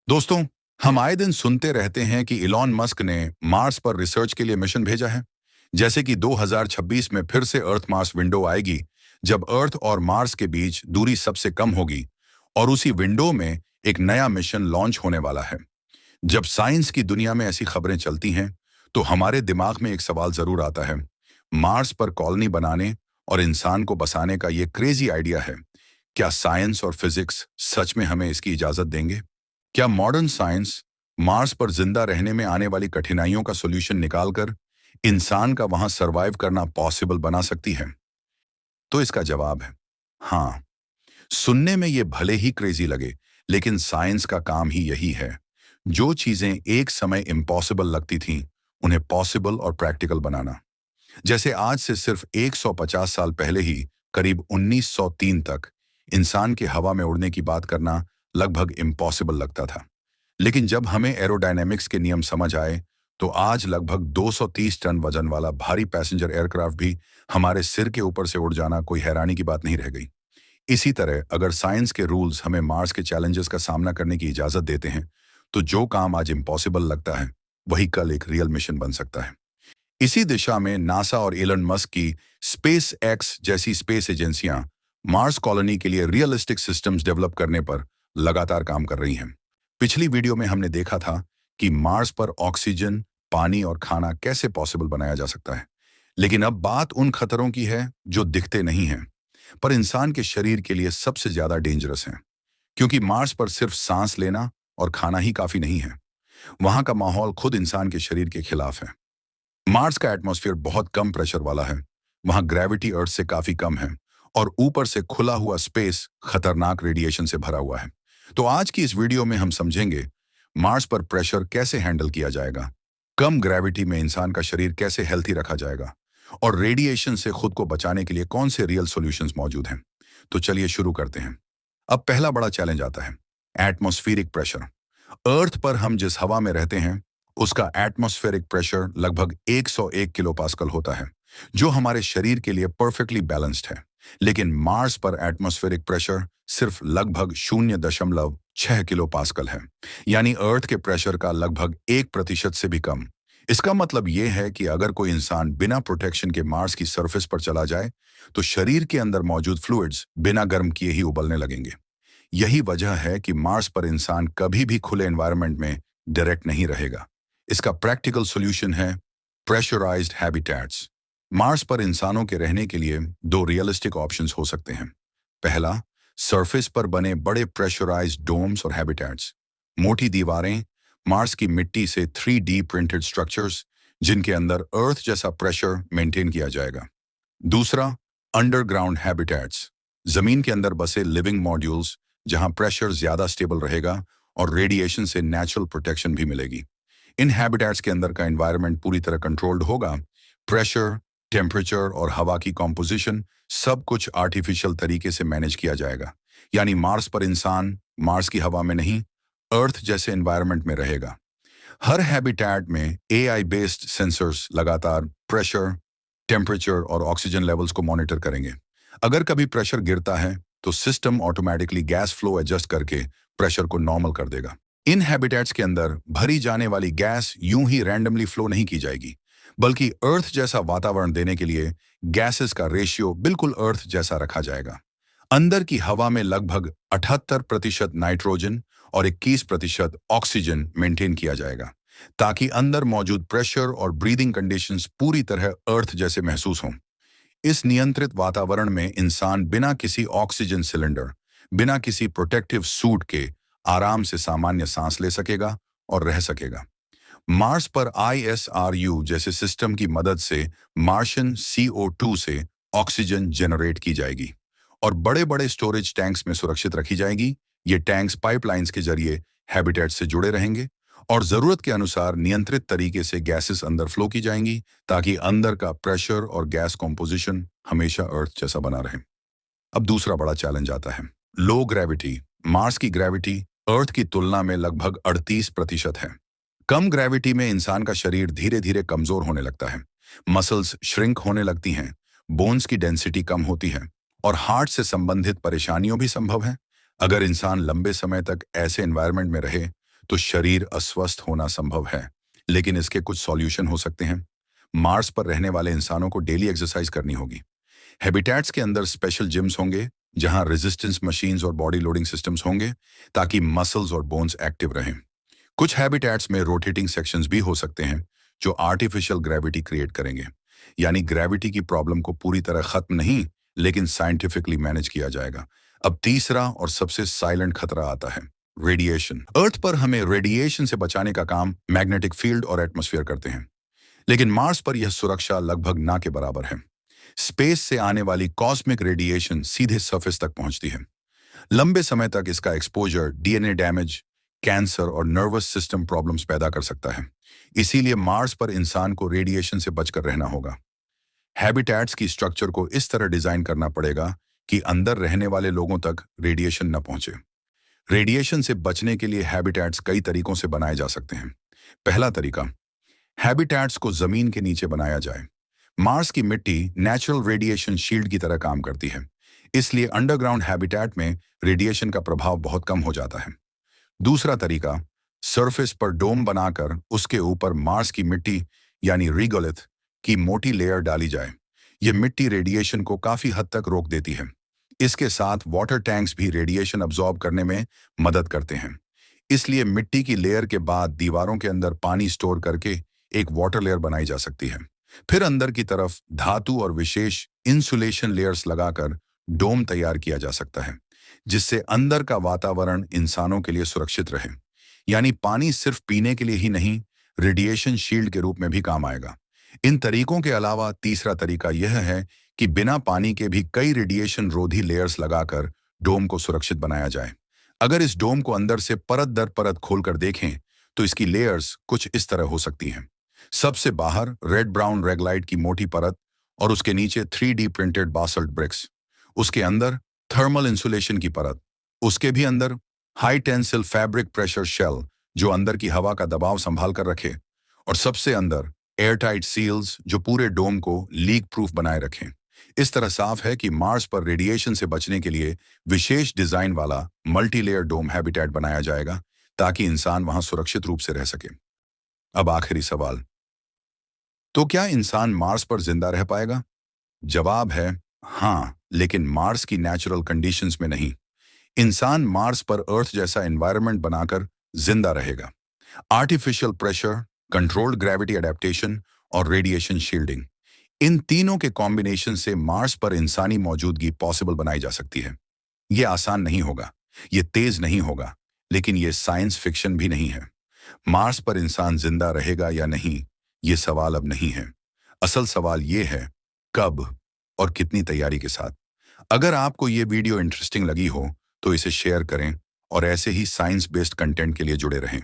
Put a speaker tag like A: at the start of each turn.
A: दोस्तों, हम आए दिन सुनते रहते हैं कि इलॉन मस्क ने मार्स पर रिसर्च के लिए मिशन भेजा है। जैसे कि 2026 में फिर से अर्थ मार्स विंडो आएगी, जब अर्थ और मार्स के बीच दूरी सबसे कम होगी, और उसी विंडो में एक नया मिशन लॉन्च होने वाला है। जब साइंस की दुनिया में ऐसी खबरें चलती हैं, तो हमारे दिमाग में एक सवाल जरूर आता है। मार्स पर कॉलोनी बनाने और इंसान को बसाने का ये क्रेजी आइडिया है। क्या साइंस और फिजिक्स सच में हमें इसकी इजाजत देंगे? क्या मॉडर्न साइंस मार्स पर जिंदा रहने में आने वाली कठिनाइयों का सॉल्यूशन निकालकर इंसान का वहां सरवाइव करना पॉसिबल बना सकती है? तो इसका जवाब है हाँ। सुनने में ये भले ही क्रेजी लगे, लेकिन साइंस का काम ही यही है। जो चीजें एक समय इम्पॉसिबल लगती थीं, उन्हें पॉसिबल और प्रैक्टिकल बनाना। जैसे आज से सिर्फ 150 साल पहले ही, करीब 1903 तक, इंसान के हवा में उड़ने की बात करना लगभग इम्पॉसिबल लगता था। लेकिन जब हमें एरोडायनेमिक्स के नियम समझ आए, तो आज लगभग 230 टन वजन वाला भारी पैसेंजर एयरक्राफ्ट भी हमारे सिर के ऊपर से उड़ जाना कोई हैरानी की बात नहीं रह गई। इसी तरह अगर साइंस के रूल्स हमें मार्स के चैलेंजेस का सामना करने की इजाजत देते हैं, तो जो काम आज इम्पॉसिबल लगता है, वही कल एक रियल मिशन बन सकता है। इसी दिशा में नासा और एलन मस्क की स्पेस एक्स जैसी स्पेस एजेंसियां मार्स कॉलोनी के लिए रियलिस्टिक सिस्टम्स डेवलप करने पर लगातार काम कर रही हैं। पिछली वीडियो में हमने देखा था कि मार्स पर ऑक्सीजन, पानी और खाना कैसे पॉसिबल बनाया जा सकता है। लेकिन अब बात उन खतरों की है जो दिखते नहीं हैं, पर इंसान के शरीर के लिए सबसे ज्यादा डेंजरस हैं। क्योंकि मार्स पर सिर्फ सांस लेना और खाना ही काफी नहीं है। वहां का माहौल खुद इंसान के शरीर के खिलाफ है। मार्स का एटमॉस्फेयर बहुत कम प्रेशर वाला है। वहां ग्रेविटी अर्थ से काफी कम है, और ऊपर से खुला हुआ स्पेस खतरनाक रेडिएशन से भरा हुआ है। तो आज की इस वीडियो में हम समझेंगे मार्स पर प्रेशर कैसे हैंडल किया जाएगा, कम ग्रेविटी में इंसान का शरीर कैसे हेल्थी रखा जाएगा, और रेडिएशन से खुद को बचाने के लिए कौन से रियल सॉल्यूशंस मौजूद हैं। तो चलिए शुरू करते हैं। अब पहला बड़ा चैलेंज आता है, एटमॉस्फेरिक प्रेशर। अर्थ पर हम जिस हवा में रहते हैं, उसका एटमॉस्फेरिक प्रेशर लगभग 101 किलो पास्कल होता है, जो हमारे शरीर के लिए परफेक्टली बैलेंस्ड है। लेकिन मार्स पर एटमॉस्फेरिक प्रेशर सिर्फ लगभग 0.6 किलो पास्कल है, यानी अर्थ के प्रेशर का लगभग 1% से भी कम। इसका मतलब यह है कि अगर कोई इंसान बिना प्रोटेक्शन के मार्स की सरफेस पर चला जाए, तो शरीर के अंदर मौजूद फ्लूइड्स बिना गर्म किए ही उबलने लगेंगे। यही वजह है कि मार्स पर इंसान कभी भी खुले एनवायरनमेंट में डायरेक्ट नहीं रहेगा। इसका प्रैक्टिकल सॉल्यूशन है प्रेशराइज्ड हैबिटेट्स। मार्स पर इंसानों के रहने के लिए दो रियलिस्टिक ऑप्शंस हो सकते हैं। पहला, सरफेस पर बने बड़े प्रेशराइज्ड डोम्स और हैबिटेट्स। मोटी दीवारें, मार्स की मिट्टी से 3D प्रिंटेड स्ट्रक्चर्स, जिनके अंदर अर्थ जैसा प्रेशर मेंटेन किया जाएगा। दूसरा, अंडरग्राउंड हैबिटेट्स। जमीन के अंदर बसे लिविंग मॉड्यूल्स, जहां प्रेशर ज्यादा स्टेबल रहेगा और रेडिएशन से नेचुरल प्रोटेक्शन भी मिलेगी। इन हैबिटेट्स के अंदर का एनवायरनमेंट पूरी तरह कंट्रोल्ड होगा। प्रेशर, टेम्परेचर और हवा की कॉम्पोजिशन सब कुछ आर्टिफिशियल तरीके से मैनेज किया जाएगा। यानी मार्स पर इंसान मार्स की हवा में नहीं, अर्थ जैसे एनवायरनमेंट में रहेगा। हर हैबिटेट में AI बेस्ड सेंसर्स लगातार प्रेशर, टेम्परेचर और ऑक्सीजन लेवल्स को मॉनिटर करेंगे। अगर कभी प्रेशर गिरता है, तो system automatically gas flow adjust करके प्रेशर को नॉर्मल कर देगा। इन हैबिटेट्स के अंदर भरी जाने वाली गैस यूं ही रैंडमली फ्लो नहीं की जाएगी, बल्कि अर्थ जैसा वातावरण देने के लिए गैसेस का रेशियो बिल्कुल अर्थ जैसा रखा जाएगा। अंदर की हवा में लगभग 78% नाइट्रोजन और 21% ऑक्सीजन मेंटेन किया जाएगा, ताकि अंदर मौजूद प्रेशर और ब्रीदिंग कंडीशंस पूरी तरह अर्थ जैसे महसूस हों। इस नियंत्रित वातावरण में इंसान बिना किसी ऑक्सीजन सिलेंडर, बिना किसी प्रोटेक्टिव सूट के आराम से सामान्य सांस ले सकेगा और रह सकेगा। मार्स पर ISRU जैसे सिस्टम की मदद से मार्शियन CO2 से ऑक्सीजन जनरेट की जाएगी और बड़े बड़े स्टोरेज टैंक्स में सुरक्षित रखी जाएगी। ये टैंक्स पाइपलाइंस के जरिए हैबिटेट से जुड़े रहेंगे और जरूरत के अनुसार नियंत्रित तरीके से गैसेस अंदर फ्लो की जाएंगी, ताकि अंदर का प्रेशर और गैस कॉम्पोजिशन हमेशा अर्थ जैसा बना रहे। अब दूसरा बड़ा चैलेंज आता है, लो ग्रेविटी। मार्स की ग्रेविटी अर्थ की तुलना में लगभग 38% है। कम ग्रेविटी में इंसान का शरीर धीरे धीरे कमजोर होने लगता है। मसल्स श्रिंक होने लगती हैं, बोन्स की डेंसिटी कम होती है और हार्ट से संबंधित परेशानियों भी संभव है। अगर इंसान लंबे समय तक ऐसे एनवायरनमेंट में रहे, तो शरीर अस्वस्थ होना संभव है। लेकिन इसके कुछ सॉल्यूशन हो सकते हैं। मार्स पर रहने वाले इंसानों को डेली एक्सरसाइज करनी होगी। हैबिटेट्स के अंदर स्पेशल जिम्स होंगे जहां रेजिस्टेंस मशीन्स और बॉडी लोडिंग सिस्टम्स होंगे ताकि मसल्स और बोन्स एक्टिव रहें। कुछ हैबिटेट्स में रोटेटिंग सेक्शंस भी हो सकते हैं जो आर्टिफिशियल ग्रेविटी क्रिएट करेंगे, यानी ग्रेविटी की प्रॉब्लम को पूरी तरह खत्म नहीं, लेकिन साइंटिफिकली मैनेज किया जाएगा। अब तीसरा और सबसे साइलेंट खतरा आता है, रेडिएशन। अर्थ पर हमें रेडिएशन से बचाने का काम मैग्नेटिक फील्ड और एटमॉस्फेयर करते हैं, लेकिन मार्स पर यह सुरक्षा लगभग ना के बराबर है। स्पेस से आने वाली कॉस्मिक रेडिएशन सीधे सरफेस तक पहुंचती है। लंबे समय तक इसका एक्सपोजर डीएनए डैमेज, कैंसर और नर्वस सिस्टम प्रॉब्लम्स पैदा कर सकता है। इसीलिए मार्स पर इंसान को रेडिएशन से बचकर रहना होगा। हैबिटेट्स की स्ट्रक्चर को इस तरह डिजाइन करना पड़ेगा कि अंदर रहने वाले लोगों तक रेडिएशन न पहुंचे। रेडिएशन से बचने के लिए हैबिटेट्स कई तरीकों से बनाए जा सकते हैं। पहला तरीका, हैबिटेट्स को जमीन के नीचे बनाया जाए। मार्स की मिट्टी नेचुरल रेडिएशन शील्ड की तरह काम करती है, इसलिए अंडरग्राउंड हैबिटेट में रेडिएशन का प्रभाव बहुत कम हो जाता है। दूसरा तरीका, सरफेस पर डोम बनाकर उसके ऊपर मार्स की मिट्टी यानी रीगोलिथ की मोटी लेयर डाली जाए। यह मिट्टी रेडिएशन को काफी हद तक रोक देती है। इसके साथ वाटर टैंक्स भी रेडिएशन अब्सॉर्ब करने में मदद करते हैं। इसलिए मिट्टी की लेयर के बाद दीवारों के अंदर पानी स्टोर करके एक वाटर लेयर बनाई जा सकती है। फिर अंदर की तरफ धातु और विशेष इंसुलेशन लेयर्स लगाकर डोम तैयार किया जा सकता है, जिससे अंदर का वातावरण इंसानों के लिए सुरक्षित रहे। यानी पानी सिर्फ पीने के लिए ही नहीं, रेडिएशन शील्ड के रूप में भी काम आएगा। इन तरीकों के अलावा तीसरा तरीका यह है कि बिना पानी के भी कई रेडिएशन रोधी लेयर्स लगाकर डोम को सुरक्षित बनाया जाए। अगर इस डोम को अंदर से परत दर परत खोलकर देखें तो इसकी लेयर्स कुछ इस तरह हो सकती हैं। सबसे बाहर रेड ब्राउन रेगलाइट की मोटी परत और उसके नीचे 3D प्रिंटेड बासल्ट ब्रिक्स। उसके अंदर थर्मल इंसुलेशन की परत, उसके भी अंदर high tensile fabric pressure shell जो अंदर की हवा का दबाव संभाल कर रखे, और सबसे अंदर एयरटाइट सील्स जो पूरे डोम को लीक प्रूफ बनाए रखें। इस तरह साफ है कि मार्स पर रेडिएशन से बचने के लिए विशेष डिजाइन वाला मल्टीलेयर डोम हैबिटेट बनाया जाएगा ताकि इंसान वहां सुरक्षित रूप से रह सके। अब आखिरी सवाल, तो क्या इंसान मार्स पर जिंदा रह पाएगा? जवाब है हाँ, लेकिन मार्स की नेचुरल कंडीशंस में नहीं। इंसान मार्स पर अर्थ जैसा एनवायरनमेंट बनाकर जिंदा रहेगा। Artificial pressure, controlled gravity adaptation और रेडिएशन शील्डिंग, इन तीनों के कॉम्बिनेशन से मार्स पर इंसानी मौजूदगी पॉसिबल बनाई जा सकती है। यह आसान नहीं होगा, यह तेज नहीं होगा, लेकिन यह साइंस फिक्शन भी नहीं है। मार्स पर इंसान जिंदा रहेगा या नहीं, ये सवाल अब नहीं है। असल सवाल ये है, कब और कितनी तैयारी के साथ। अगर आपको ये वीडियो इंटरेस्टिंग लगी हो तो इसे शेयर करें और ऐसे ही साइंस बेस्ड कंटेंट के लिए जुड़े रहें।